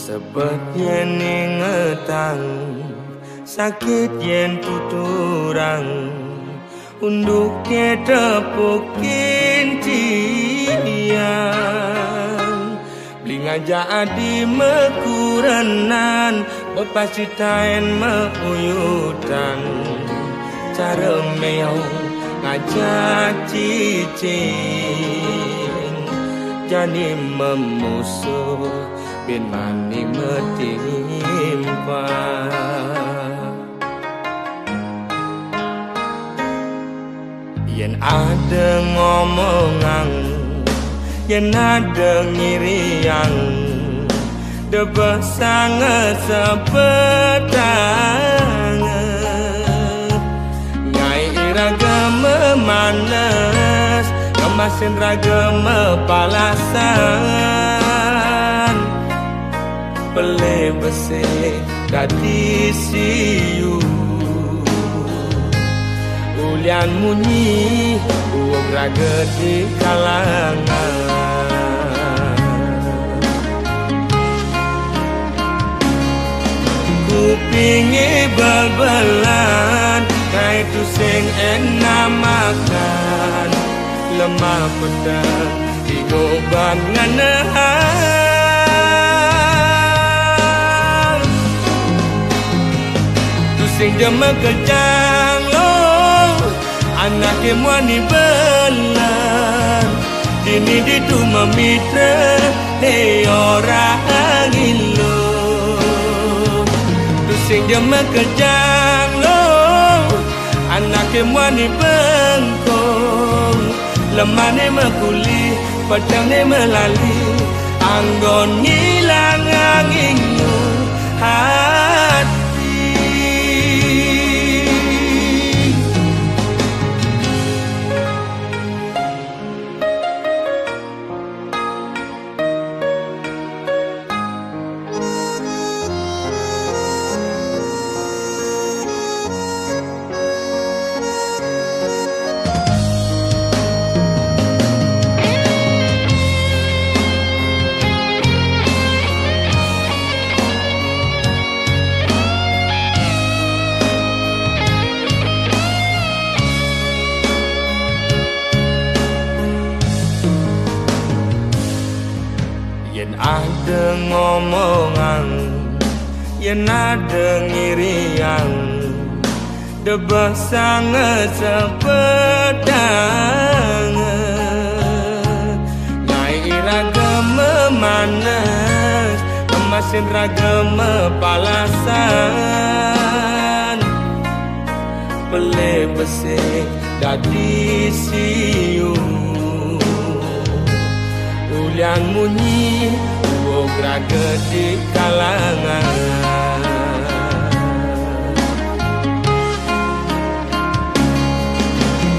Sebab yen ingetang sakit yen tuturang unduk tepukin tiang blingaja adi mekuranan bepasitain meuyutan cara meong ngajak cicing jadi memusuh bin mani metimpa yen ada ngomongan yen ada ngiriang debah sangat sepetang ngai iraga memanas kemasin raga mepalasan pele besi dadi siu ulian munyi uog raga di kalangan kupingi bal-balan kai tu sing enak makan lemah pedang digoban nganahan tu sing jema kejang lo anak kemwani belan dini ditu memitra hei orang ilo tu sing jema kejang lo anak kemwani bengkong lemane mekuli pedangnya melali anggon ngilang anginmu hati ada ngomongan yen ada ngiriang debah sangat sepedang ngai iraga memanas kemasin raga mepalasan pele besi dadi siu ulian munyi uog raga di kalangan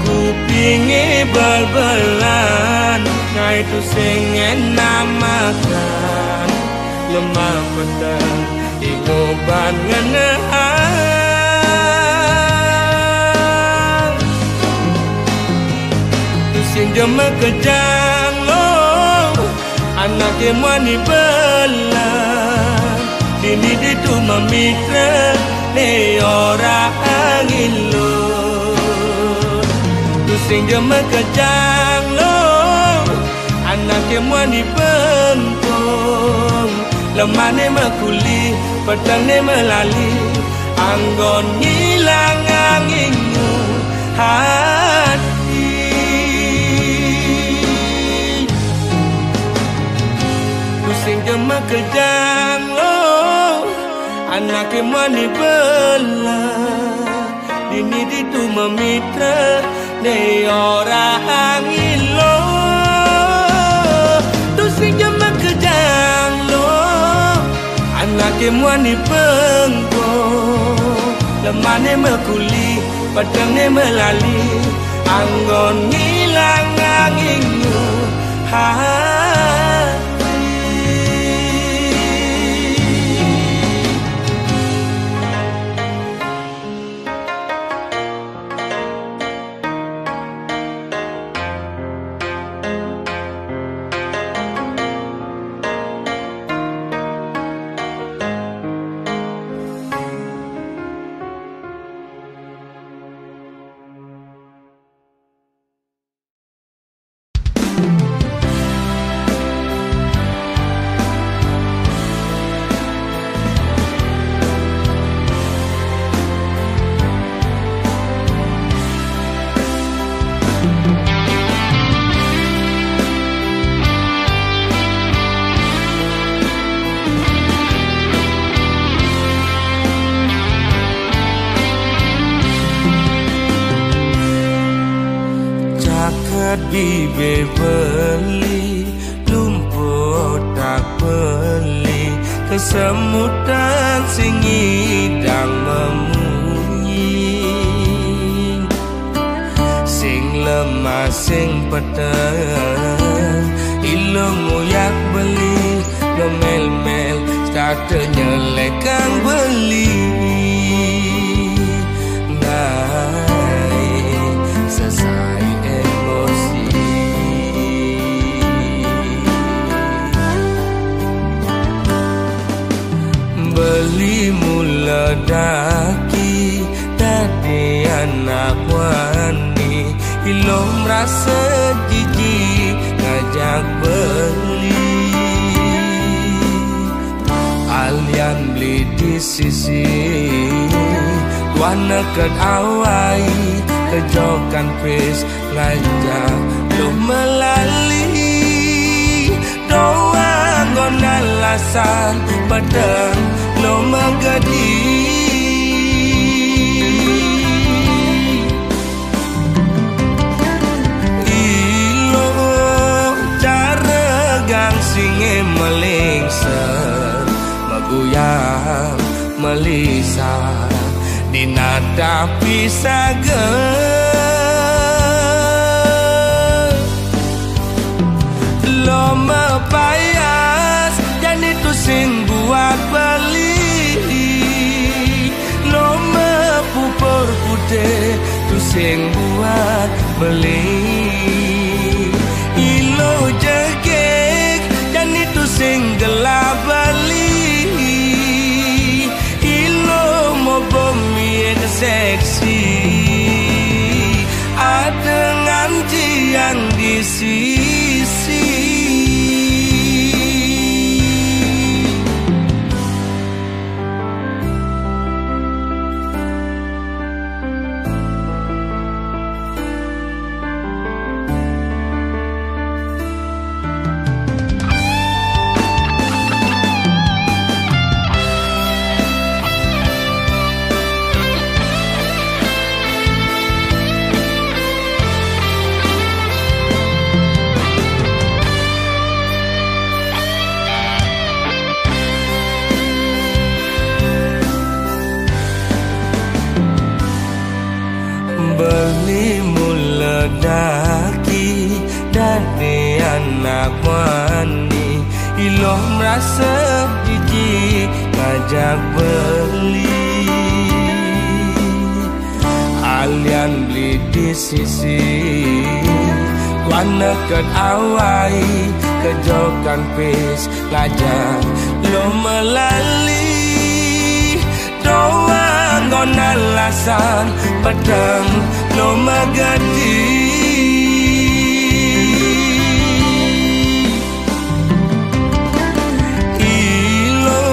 kupingi bal-balan ngai tu sing enak makan lemah pedang digoban nganahan tu sing jema kejang lo anak kemwani belan dini ditu memitra ne orang ilo tu sing jema kejang lo anak kemwani bengkong lemane mekuli pedangnya melali anggon ngilang anginmu hati sing jema kejang lo anak kemwani belan dini ditu memitra ne orang ilo tu sing jema kejang lo anak kemwani bengkong lemane mekuli pedangnya melali anggon ngilang anginmu bibe beli lumpuh tak beli kesemutan sing ngidang memunyi sing lemah sing peteng ilung nguyak beli ngemel-mel kata nyelek kang beli naik selesai emosi beli mula daki tadi anak wani ilom rasa jijik ngajak beli alian beli di sisi wana ket awai kejokan pes ngajak lo melali doang ngon alasan padang lo megadi ilo cara gang singe melingser maguyang melisa dinada pisaga lo mepayas dan itu sing buat beli lo mepupur putih tu sing buat beli ilo jegek dan itu sing gelap beli ilo mau bumi seksi ada nganci yang di sisi beli mula daki dari anak wani iloh merasa jijik ngajak beli alian beli di sisi wana ket awai kejokan pes ngajak lo melali doang ngon alasan pedang lo megadi ilo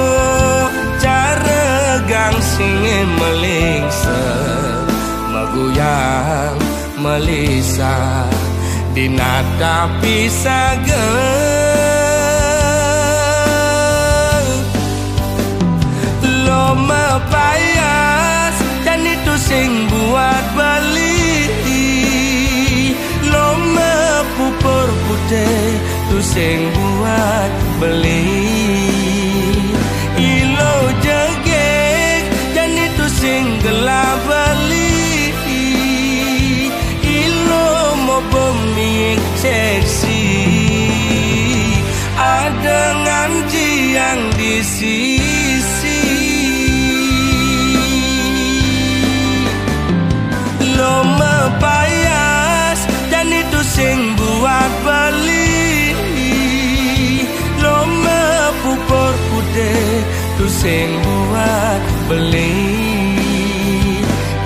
cara gang singe melingser maguyang melisa dinada pisaga lo mepayas dan itu sing buat beli lo mepupur putih tu sing buat beli ilo jegek dan itu sing gelap beli ilo mau bumi seksi ada nganci yang di sisi lo mepayas dan itu sing buat beli lo mepupur putih tu sing buat beli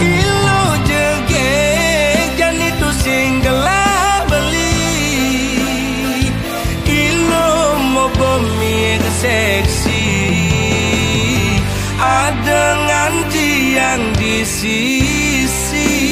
ilo jegek dan itu sing gelap beli ilo mau bumi seksi ada nganci yang di sisi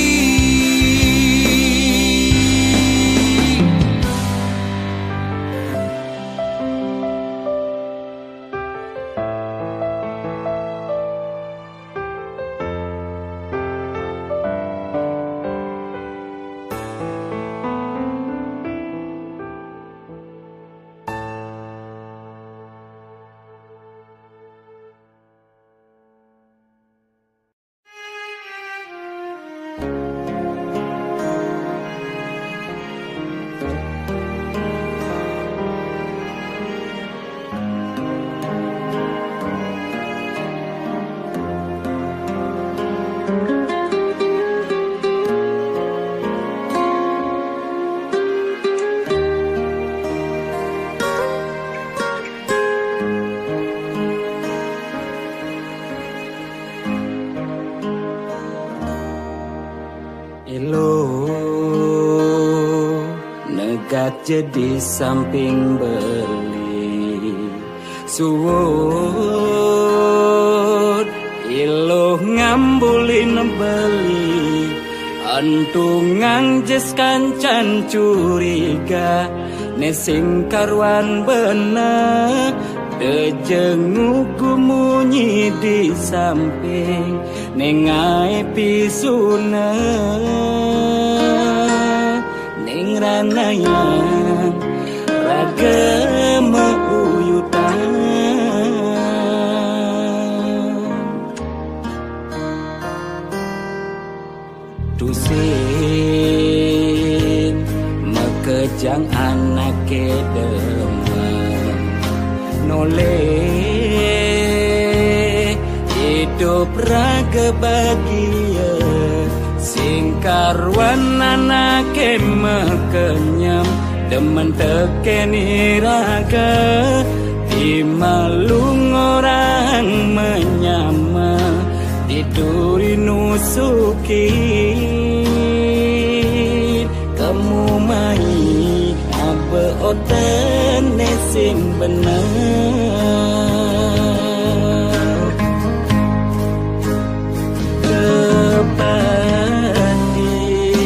jadi samping beli suwun iluh ngambulin beli antungang jes kancan curiga nesing karwan bener dejengu munyi di samping nengai pisuna ning ranayan raga meuyutan tusin mekejang anak kedemen nole hidup raga bahagia singkarwan anak mekenyam demen tekeni raga dimalung orang menyama diduri nusuki kamu mai abe oten nesing bener kepadi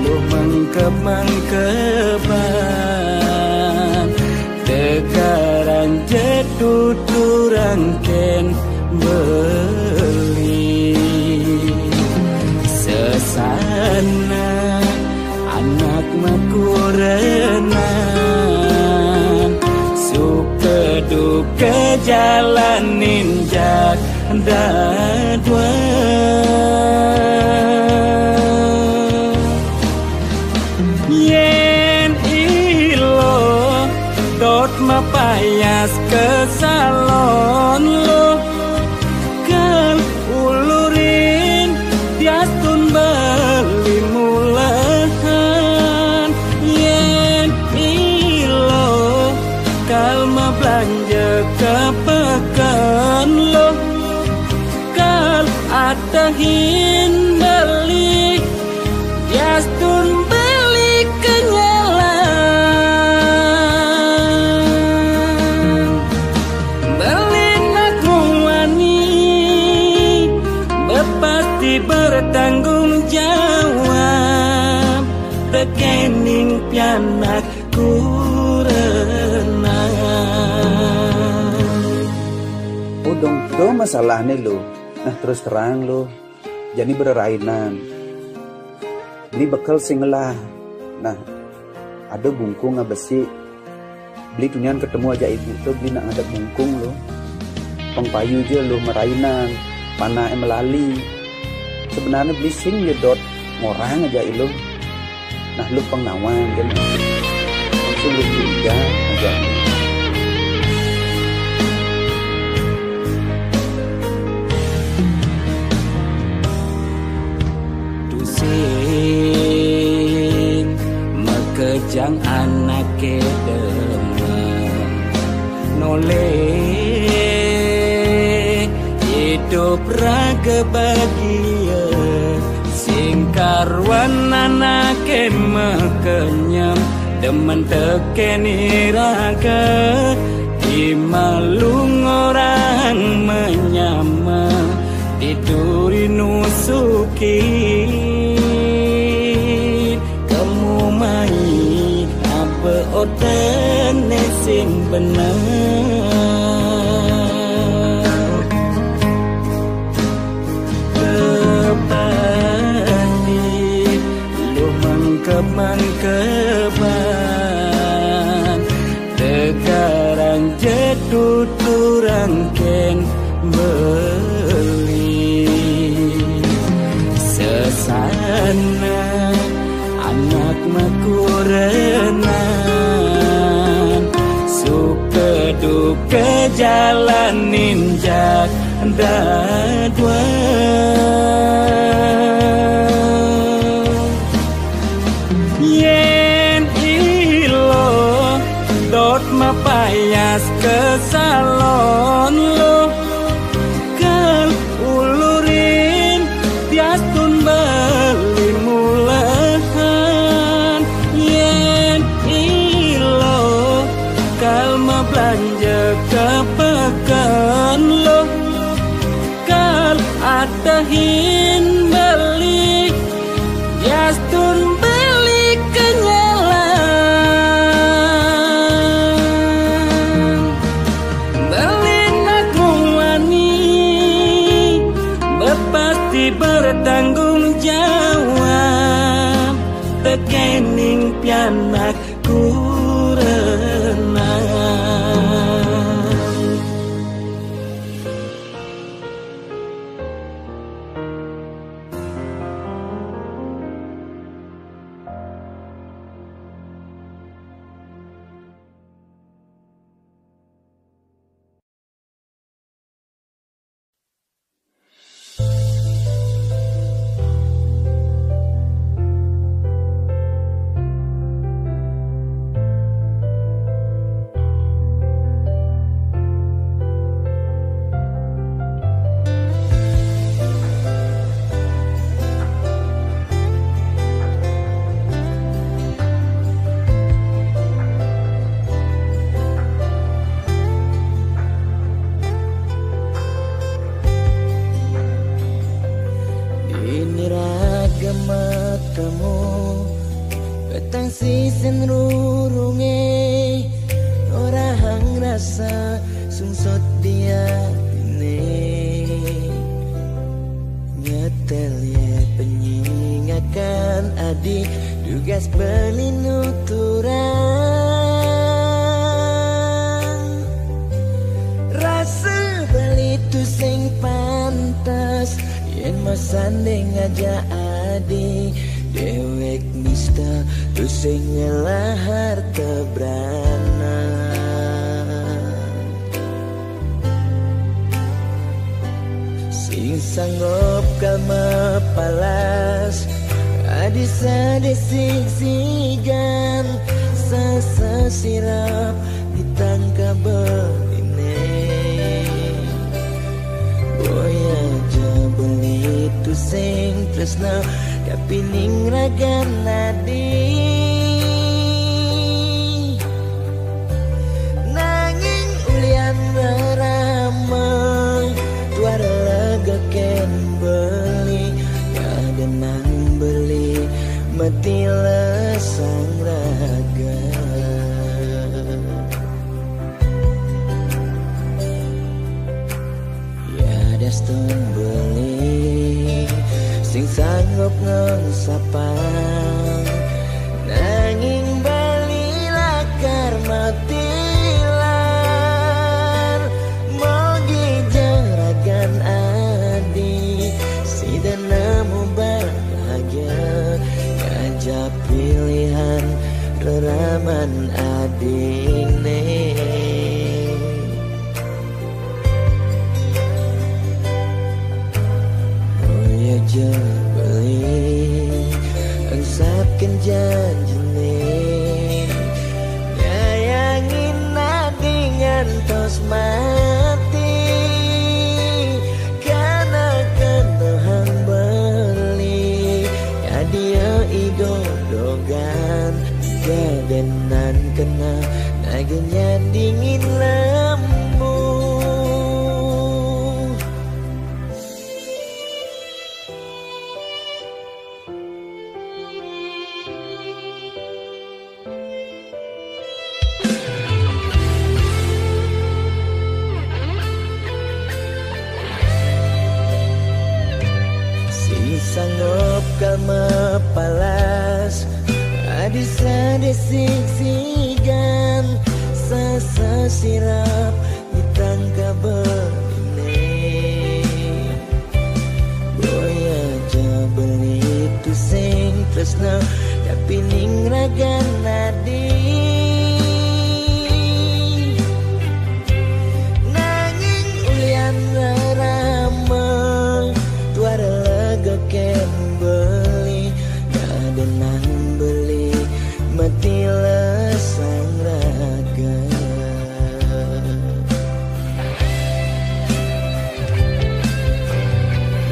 lu mengkep-mengkepan dekaran jetuturang ken beli sesana anak makurenan suka duka jalanin jak dadwa yen ilo dot mapayas ke salon lo kan ulurin diastun beli mulahan yen ilo kalma belanja ke pekan lo kal atahin beli diastun beli kenyalan beli nakuani berpasti bertanggung jawab rekening pianak kurenang udong do masalah nih lo nah terus terang lo jadi bererainan beli bekal singlah nah ada bungkung besi beli tunian ketemu aja ibu tuh beli nak ada bungkung lo pengpayu aja lo merainan mana melali sebenarnya beli sing jedot ngorang aja ilo nah lu pengawan kan langsung lu curiga aja tusin mekejang anak kedemen nole hidup raga bahagia singkarwan anak mekenyam demen tekeni raga dimalung orang menyama diduri nusuki kamu mai apa oten nesing bener mengkeban dekaran jetuturang ken beli sesana anak makurenan suka duka jalanin jak dadwa yen ilo dot mapayas ke salon lo kan ulurin diastun beli mulahan yen ilo mahin beli Yastun beli kenyalan Beli nakung wani Berpasti bertanggung jawab Tekening pianak kurenang Ini ragam matamu Petang sisen rurunge Orang rasa sungsot dia ini Nyetel ya penyingakan adik Dugas beli nuturan Rasa beli tu sing pantas Yen masanding aja adi Dewek nista tu sing ngelahar tebrana Sing sanggup kalma palas Adi sade siksigan Sasa sirap ditangkap beline Boya beli tu sing tresna kapining ragan nadi nanging ulian ramai tuar lega ken beli kadenang beli mati lesang raga Daston beli sing sanggup ngesapang nanging bali lakar matilan mogi jaragan adi si nemu bahagia ngajak pilihan reraman adine aja beli angsapkan janjine nyayangin nadi ngantos mati karena kenahang beli ya dia idodogan gadenan kena nagenya dingin lembu sanggup kalma palas adisa desiksigan sasa sirap ditangkap beline boya jabeli tu sing tresna kapining ragan nadi nanging ulian ramah tuara ken beli gadenang beli mati lesang raga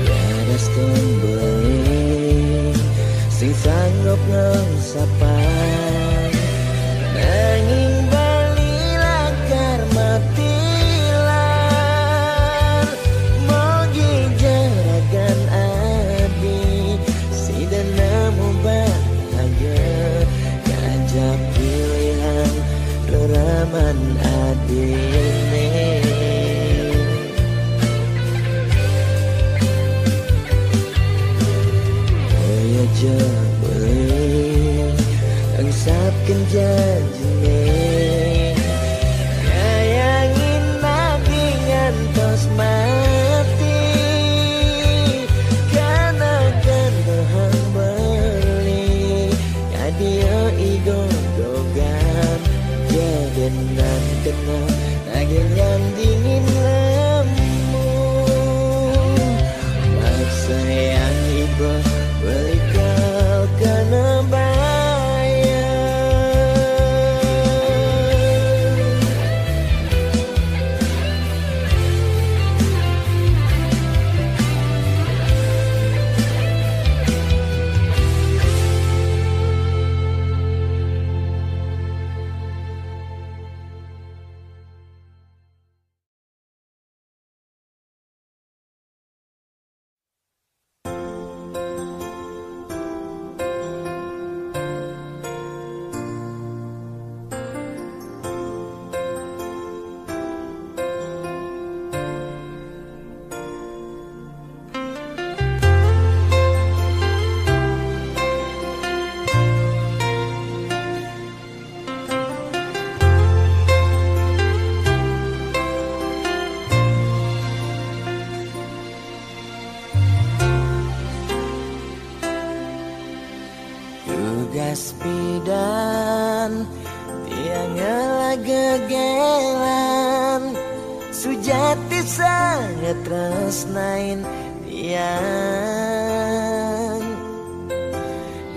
ya daston beli sing sanggup ngesapang nanging bali lakar matilan mogi jaragan yang dingin lemu. Maksa yang iba beli kau kena bayar. Tugas bidan tiang gegelan, sujati sangat tresnain tiang.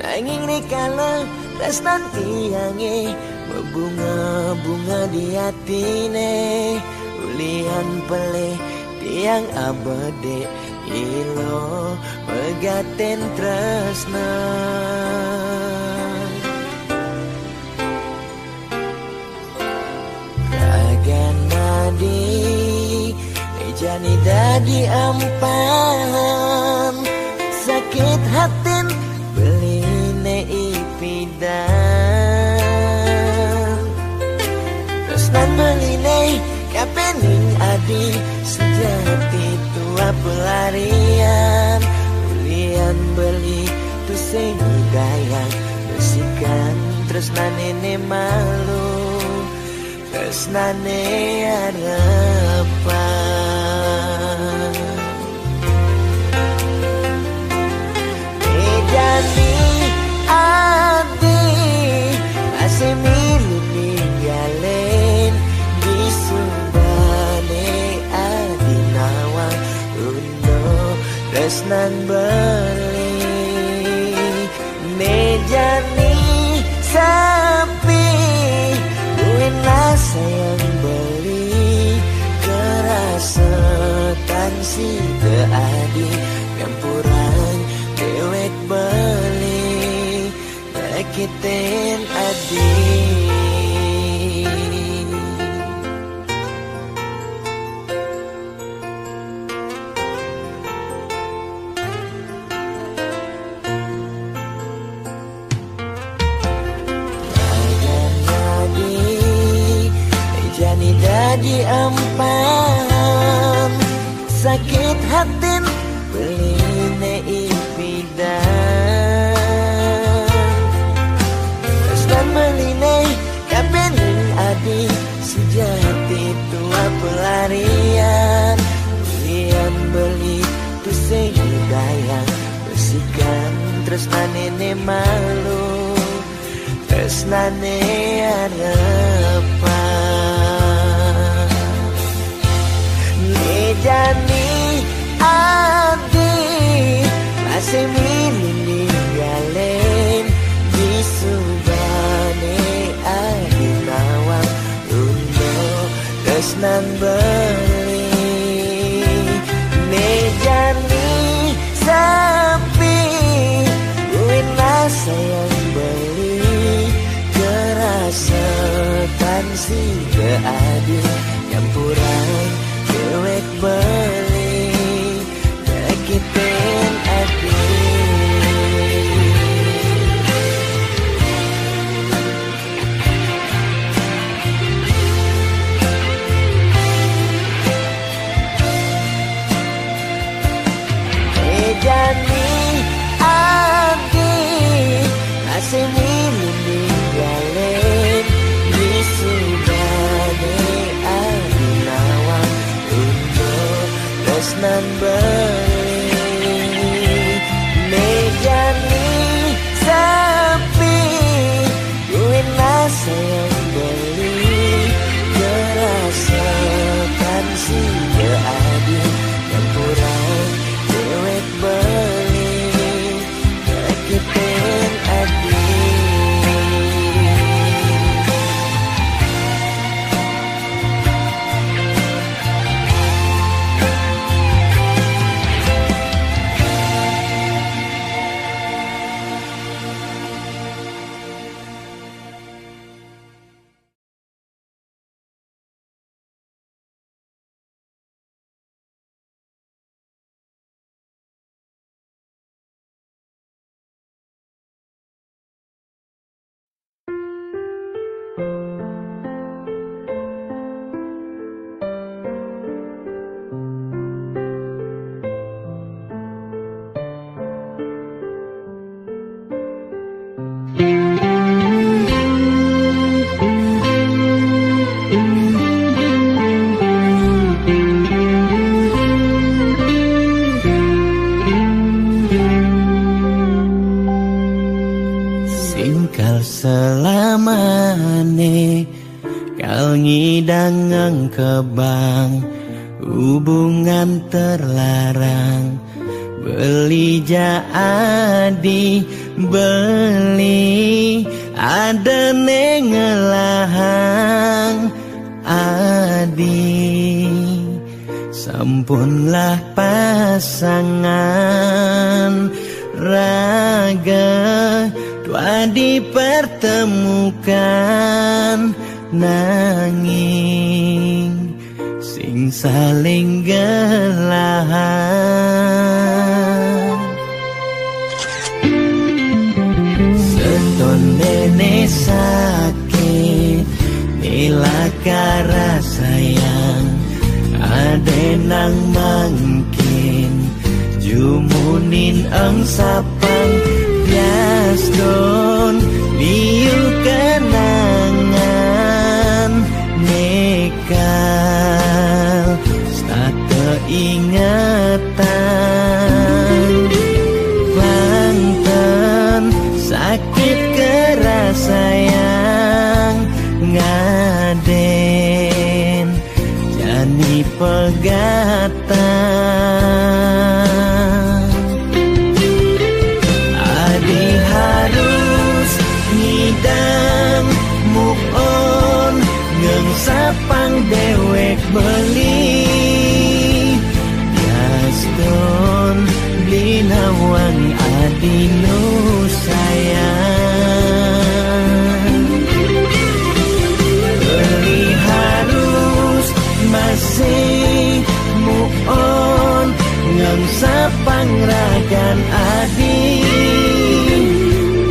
Nanging rikala tresnan tiange berbunga-bunga di hatine, ulian peleh tiang abade ilo pegaten tresna. Jani dadi ampahan, sakit hatin beline ipidan. Tresnan beline kapening adi, sejati tua pelarian. Ulian beli tu sehidaya, besikan tresnan ini malu, tresnane harapan. Jadi adi masih milih ninggalin di subane adi nawang undo tresnan beli nejani sapi buena sayang beli kerasa tansi keadi campuran dewek beli nakitin adi. Jani dadi ampahan, sakit hatin beline ipidan. Tresnan beline kapening adi, sejati tua pelarian. Ulian beli tu sehidaya, besikan tresnan ini malu, tresnane harapan. Jani adi masih milih ninggalin di subane adi nawang undo tresnan beli nejani sapi buena sayang beli kerasa tansi keadi campuran dewek beli nakitin adi. Jani adi masih milih ninggalin di subane adi nawang untuk tresnan beli nejani sapi buena sayang beli kerasa siga adi campuran dewek beli kekipen adi. Selamane kal ngidang kebang hubungan terlarang beli jadi beli ada nengelahang adi sampunlah pasangan raga dua dipertemukan nanging sing saling gelahan seton dene sakit nilakara sayang adenang mangkin jumunin ang sapang Yasdon liu kenangan nekal stata ingatan Banten sakit keras sayang ngaden jani pegatan move on ngeng sapang dewek beli Yasdon beli nawang adinu sayang beli harus masih move on ngeng sapang ragan adi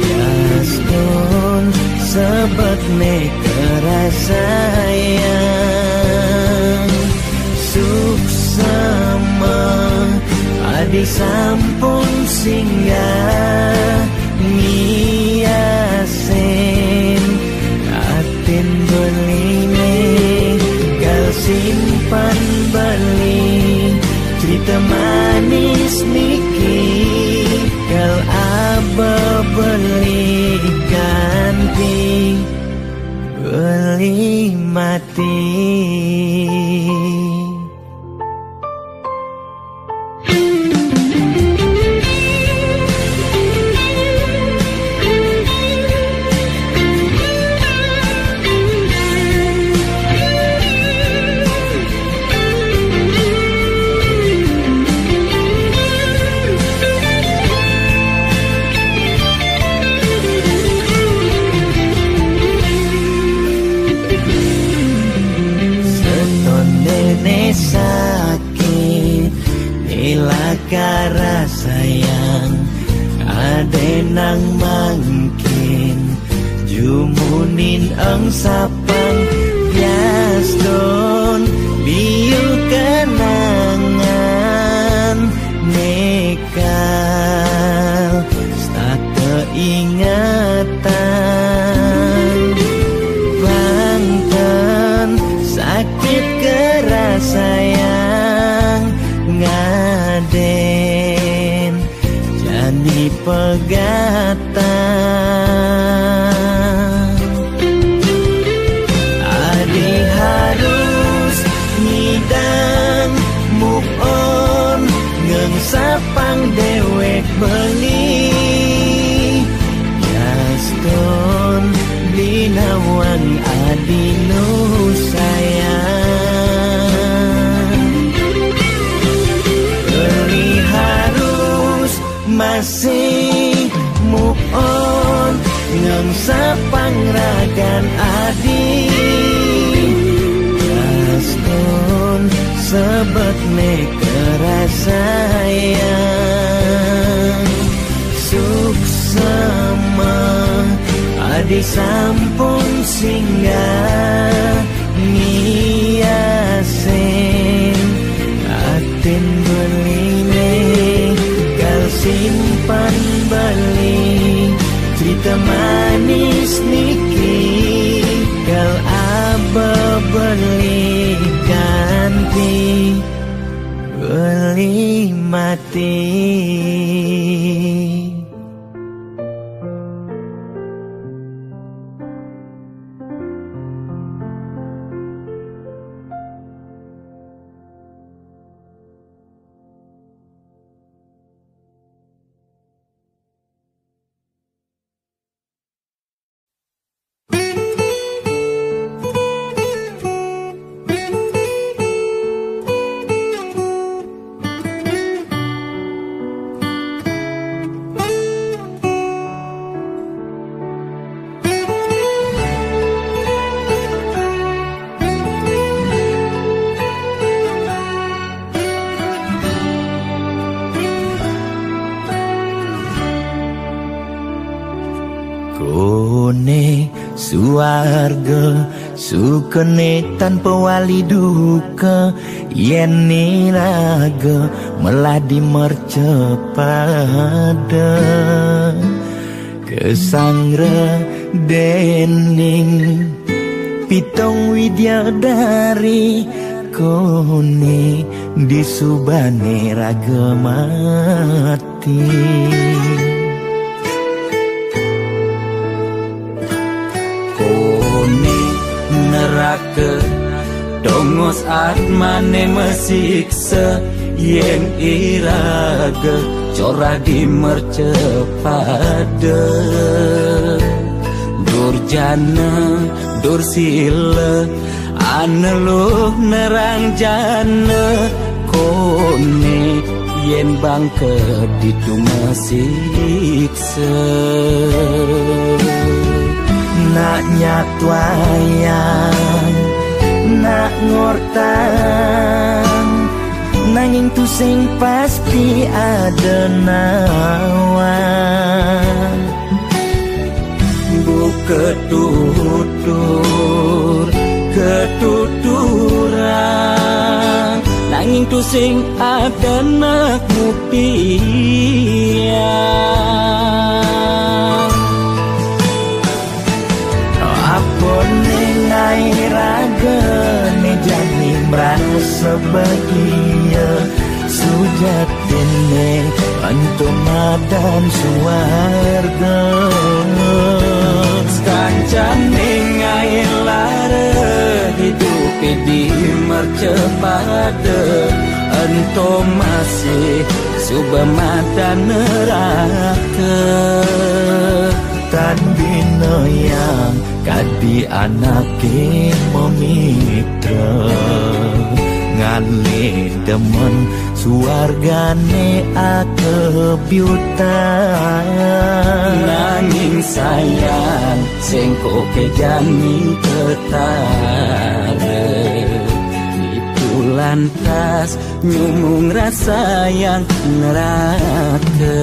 Yasdon sebab nekara sayang suksama adi sampun singgah ngiasen atin beline gal simpan beli cerita manis niki gal aba beli ganti beli mati. Sakit nilakara sayang adenang mangkin jumunin ang sapang Yasdon liu kenangan nekal stata ingatan Banten sakit keras sayang ngaden jani pegatan madang move on ngeung sapang dewek beli Gaston dinawang adinu sayang beli harus masih move on ngeung sapang ragan adi Gaston sebet me kerasayang suksema adi sampun singgah ngiasen aten beline kal simpan balik cerita manis niki kal aba beli ganti beli mati Suarga sukene tanpa wali duka yen niraga meladi mercepada kesangra dening pitong widyadari kone disubane raga mati neraka dongos atmane mesiksa yen iraga corah di mercepada durjana dursila aneluh nerang jana kone yen bangke ditu mesiksa nak nyatwayang nak ngortang nanging tu sing pasti ada nawan bu ketuturan nanging tu sing ada nak mupian ngai raga ne jani merasa bahagia sujatine antoma dan suarga kancane ngai lara hidup di mercepada ento masih subama dan neraka tan bina yang kadi anake memitra ngane demen suargane akebyutan nanging sayang sengko kejani ketara itu lantas nyumung rasa yang neraka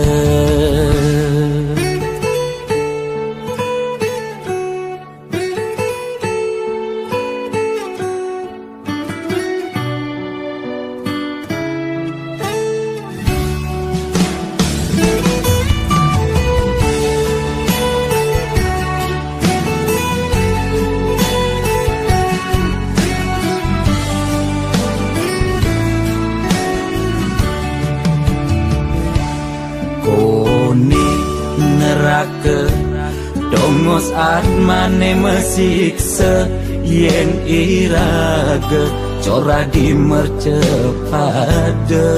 dongos atmane mesiksa yen iraga cora di mercepada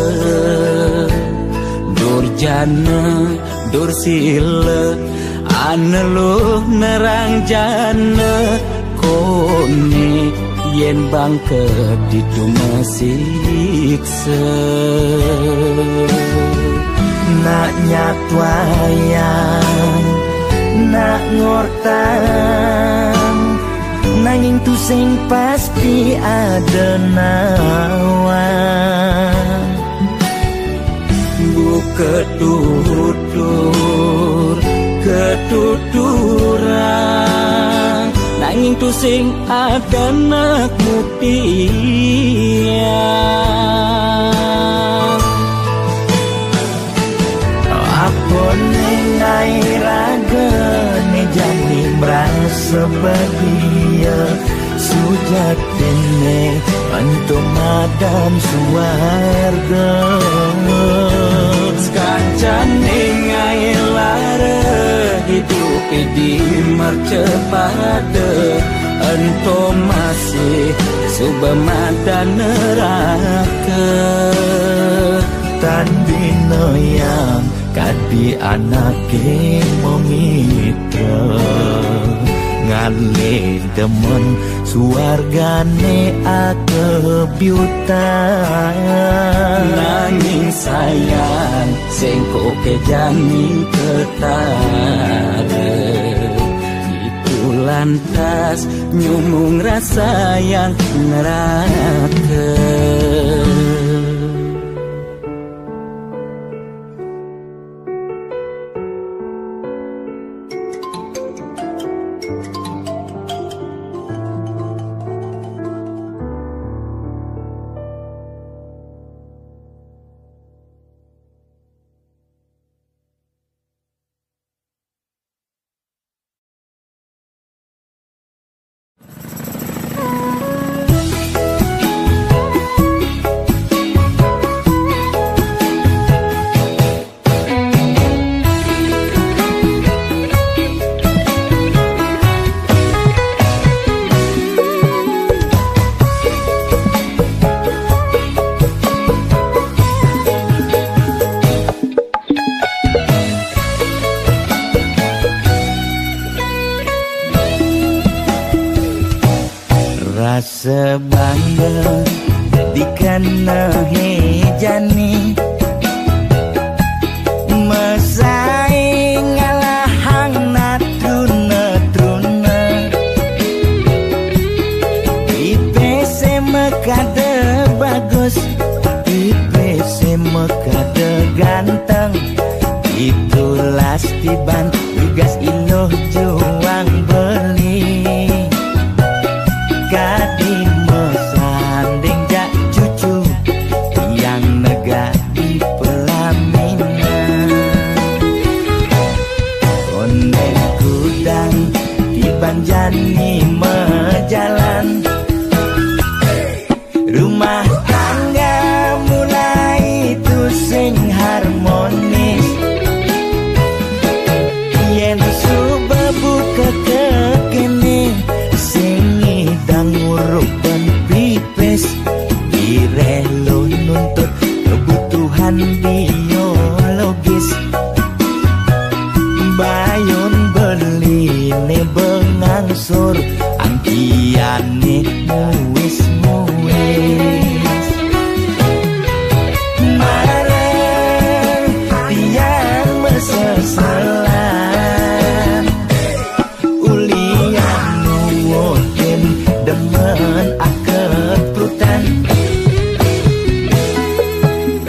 dur jana dur sila aneluh nerang jana kone yen bangke ditu masiksa nak nyatwayang nak ngortang nanging tu sing pasti ada nawan bu ketuturan nanging tu sing ada nak mutian apa nengai raga ne jani merasa bahagia sujatine untuk madam suarga sekancan nengai lara hidup di mercepada ento masih subamada neraka tan bina yang kadi anake memitra ngale demen suargane akebyutan nanging sayang sengko kejamin ketara itu lantas nyumung rasa yang neraka rasa bangga dikana hejani mesaing ngalahang natruna IPC mekade bagus IPC mekade ganteng itulah tiban tugas iloh juang beli kadi mesanding jak cucu yang negah di pelaminan konek kudang tiban jani mejalan rumah tangga mulai tu sing harmonis yen suba buka kekene dan nguruk dan pipes direlo nuntut kebutuhan biologis bayon beli ne bengangsur angkiane muis marah tiang mesesalan ulian nuwotin demen akeprutan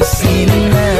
sinar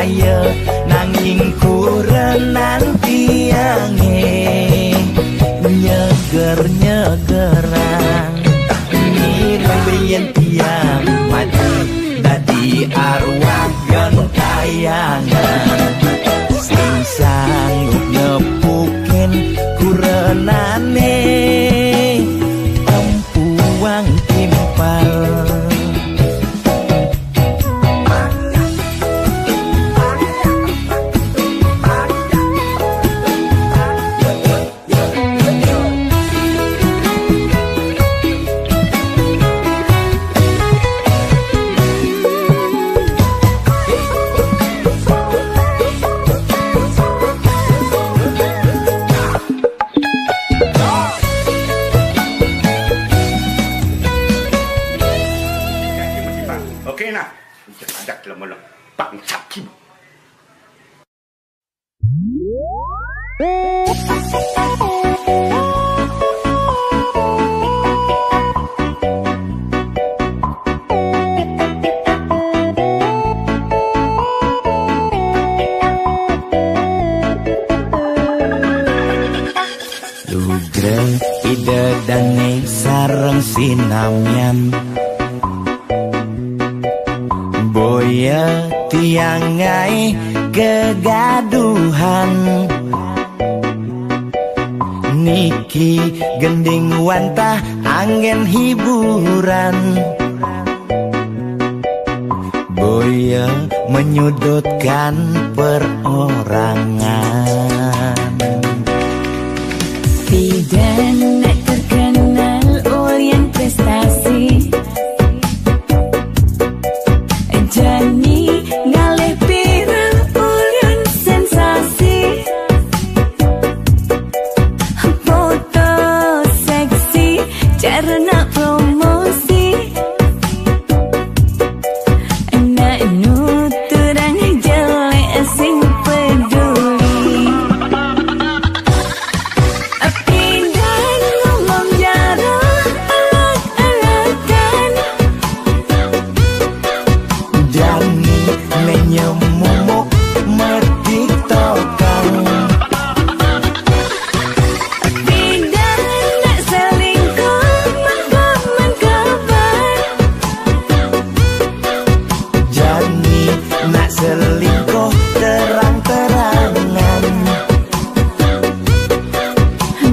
raya nanging kurenan tiange nyeger-nyegeran mirembeyen tiang mati dadi arwah gentayangan sing sanggup ngepukin kurenane empuang timpal. Idedane sareng sinamyan boya tiangai kegaduhan niki gending wantah angin hiburan boya menyudutkan perorangan. Bidan nak terkenal ulyan prestasi Jani ngalih pirang ulyan sensasi foto seksi cara nak promosi nak nuturang jelek sing peduli pindah ngomong jarang alak-alakan Jani menyemumuk mertiktokan pindah nak selingkuh mengkomen kabar Jani nak selingkuh terang-terangan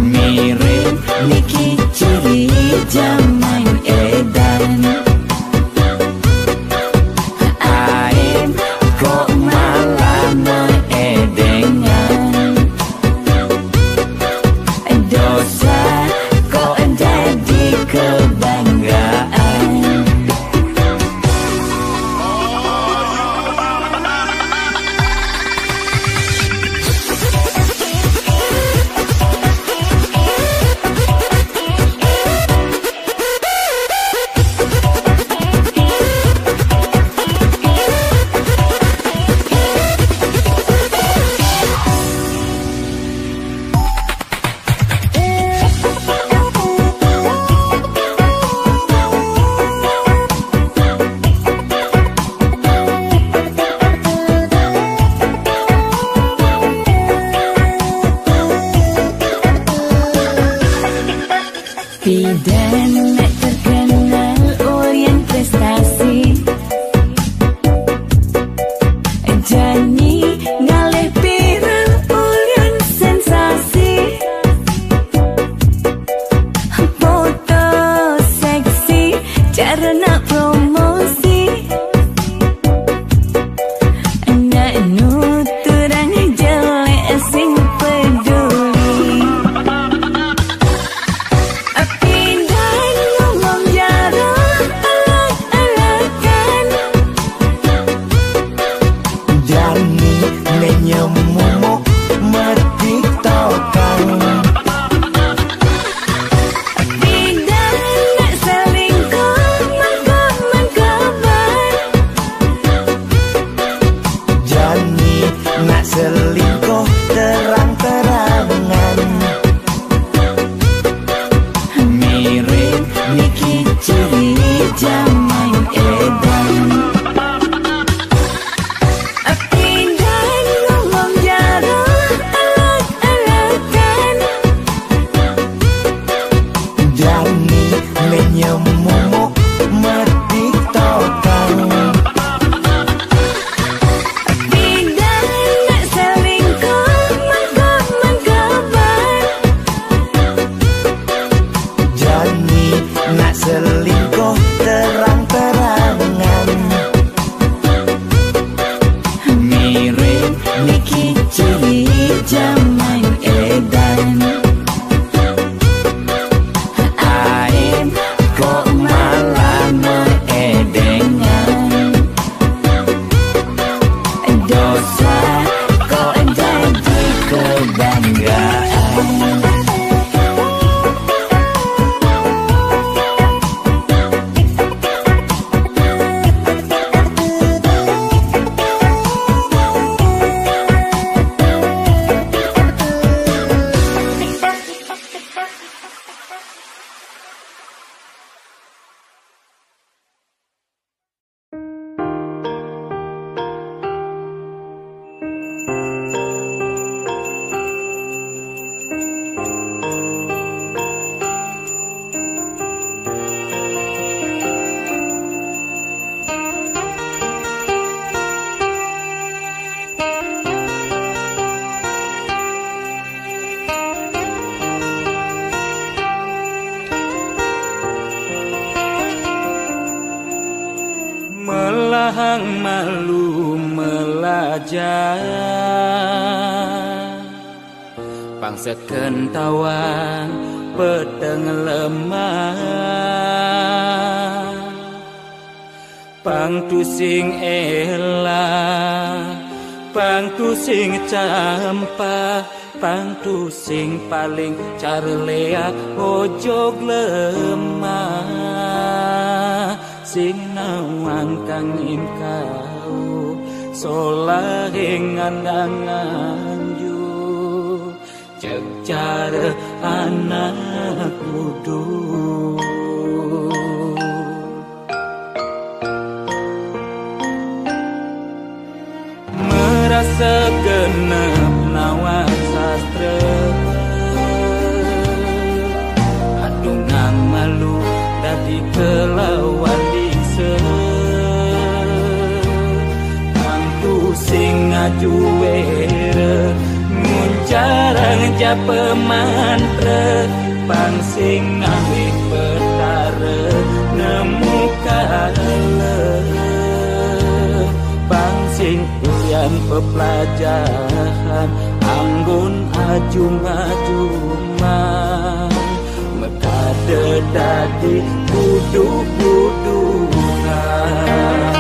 mirip niki ciri zaman edan aim kok malah meedengan dosa kok jadi kebanggaan. Bidan nak terkenal ulyan prestasi Jani ngalih pirang ulyan sensasi foto seksi cara nak promosi nak nuturang jelek sing peduli pindah ngomong jarang alak-alakan Jani menyemumuk mertiktokan pindah nak selingkuh mengkomen kabar Jani nak selingkuh terang-terangan mirip niki ciri zaman edan pindah memang malu melajar. Bangsa kentawang pedang lemah, pang tusing elah, pang tusing campah, pang tusing paling carlea ojog lemah. Sing nawang kangin kau solahing andangan yu cek cara anak kudu. Merasa genep nawan sastra, adungang malu dadi kelawan dise. Angtu sing ngajuere muncarang japa mantra, pang sing ngambil petara nemu kala, pang sing uyan pepelajaran anggun ajung-ajungan mekade dadi buduk-budukan.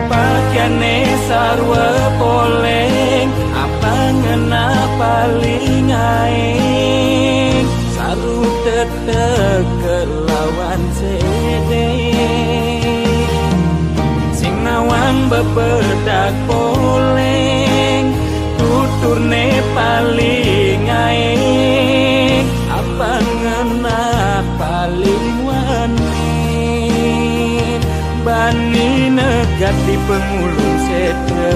Pakaiane sarwa poleng apa ngena paling aing saru tetek kelawan sede sing nawan bebedak poleng tuturne paling aing apa ngena paling wani bani negat di pengulung setre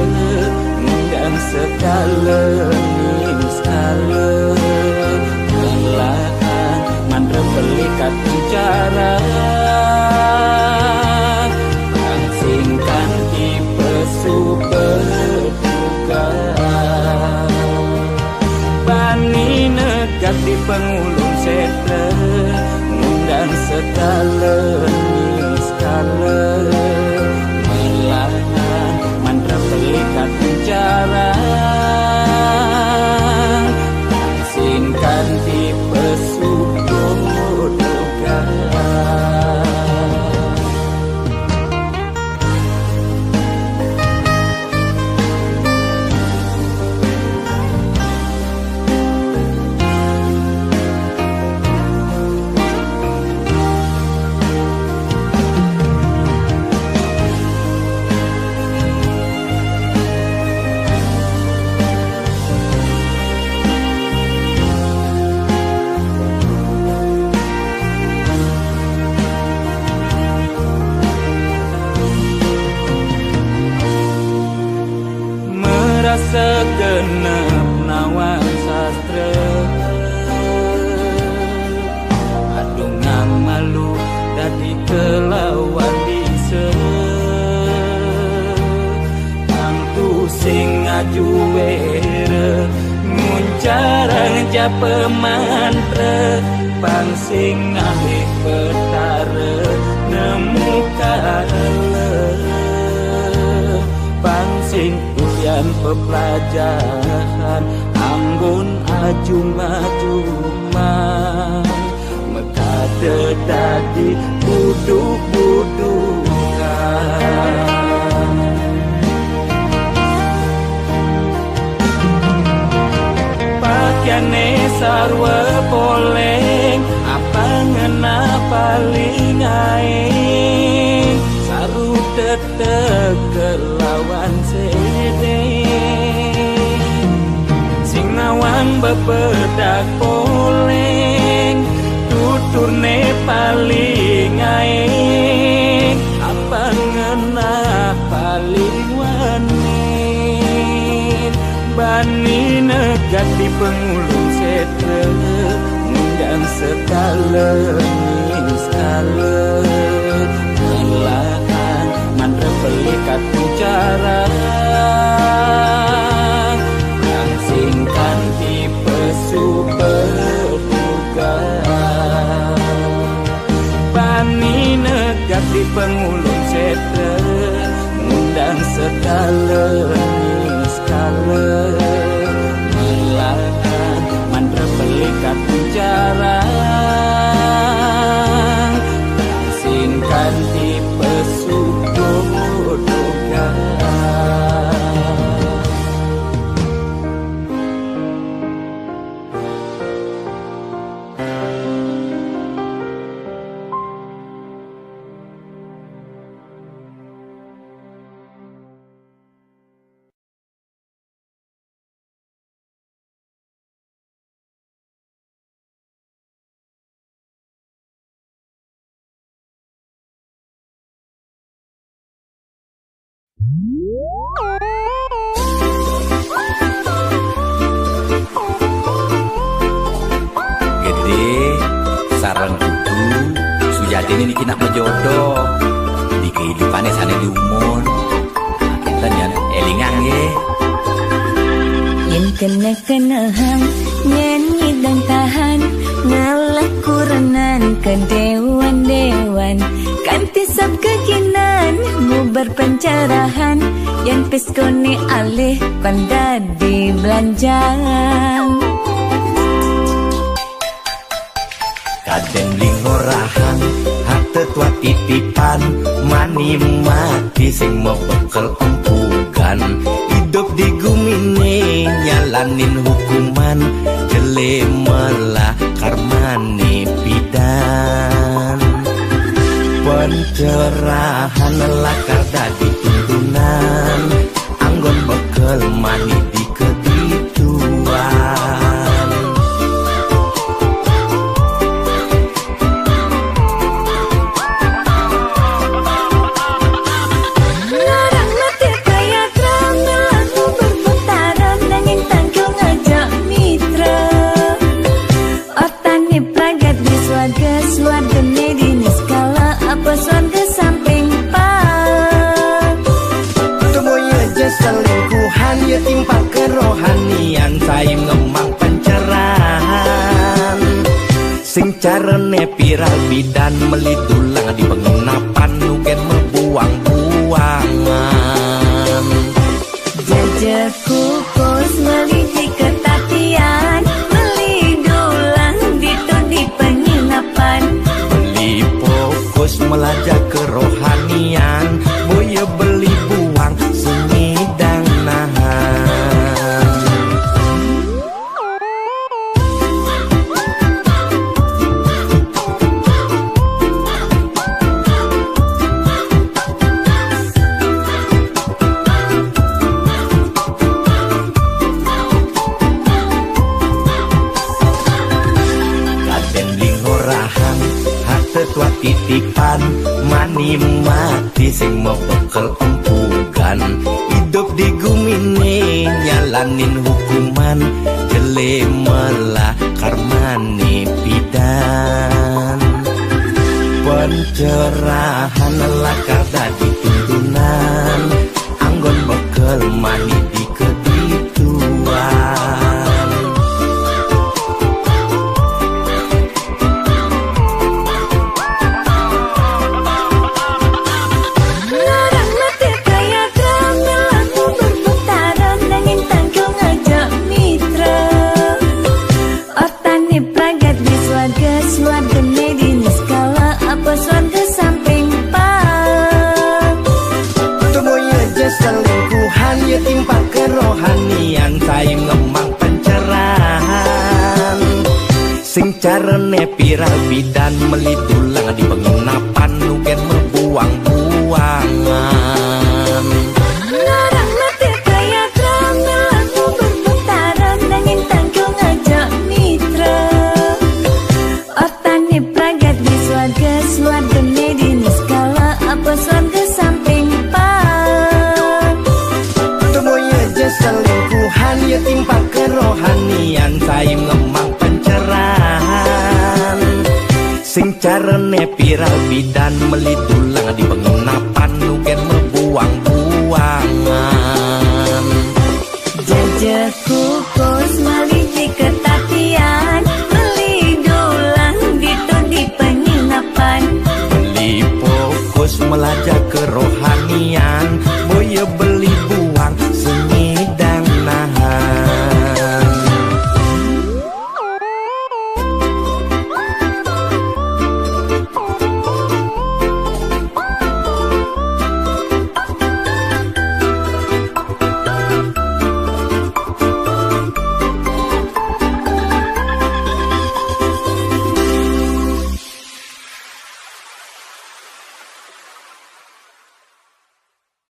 ngundang sekala skala kelahan mandra pelikat bicara langsingkan tipe super duka bani negat di pengulung setre ngundang sekala skala melahan mantra pelikat bicara langsingkan tipe super duka. Segenap nawan sastra, adungang malu dadi kelawan dise. Angtu sing ngajuere muncarang japa mantra, pang sing ngambil petara nemu kala, pang sing uyan pepelajaran anggun ajung-ajungan mekade dadi buduk-budukan. Pakaiane sarwa poleng apa ngena paling aing saru tetek kelawan sede sing nawang bebedak poleng tuturne paling aing apa ngena paling wani bani negat di pengulung setre ngundang sekala skala melahan mantra pelikat bicara langsingkan tipe super duka. skala melahan mantra pelikat penjara singkan di pesukodokan. Gede sarang kudu sujati ini kena jodoh di kehidupannya sana di umur kita elingan ye Yen kena hang nyanyi dan tahan ngalah kurenan ke dewan-dewan kanti sab kekinan mu berpencerahan yang peskone alih panda di belanjang kadang lingorahan hati tua titipan mani mati sing mau bekal empugan hidup di gumine nyalanin hukuman jele melah karmane pidan pencerahan lakar dadi tuntunan anggon bekal mani di kedituan. Swarga medini skala apa swarga samping pak Temoy aja selingkuhan ya timpa kerohanian saya ngemang pencerahan sing carane viral bidan melidulang di penginapan nugen membuang-buangan jajaku kos meliti ketatian melidulang ditu di penginapan beli fokus melajak kerohanian boya beli buang seni dan nahan tua titipan mani mati sing mau bekal empugan hidup di gumine nyalanin hukuman jele melah karmane pidan pencerahan lakar dadi tuntunan anggon bekal mani di kedituan. Swarga medini skala apa swarga samping pak Temoy aja selingkuhan ya timpa kerohanian saya ngemang pencerahan sing carane viral bidan melidulang di penginapan nugen membuang-buangan larang mati kaya tramel aku berputaran nangin tanggung aja mitra otane pragat di swarga medini skala apa swarga samping pak Temoy aja selingkuhan ya timpa kerohanian saya ngemang pencerahan sing carane viral bidan melidulang di penginapan nugen membuang-buangan jajaku kos maliti ketatian melidulang ditu di penginapan beli fokus melajak kerohanian boya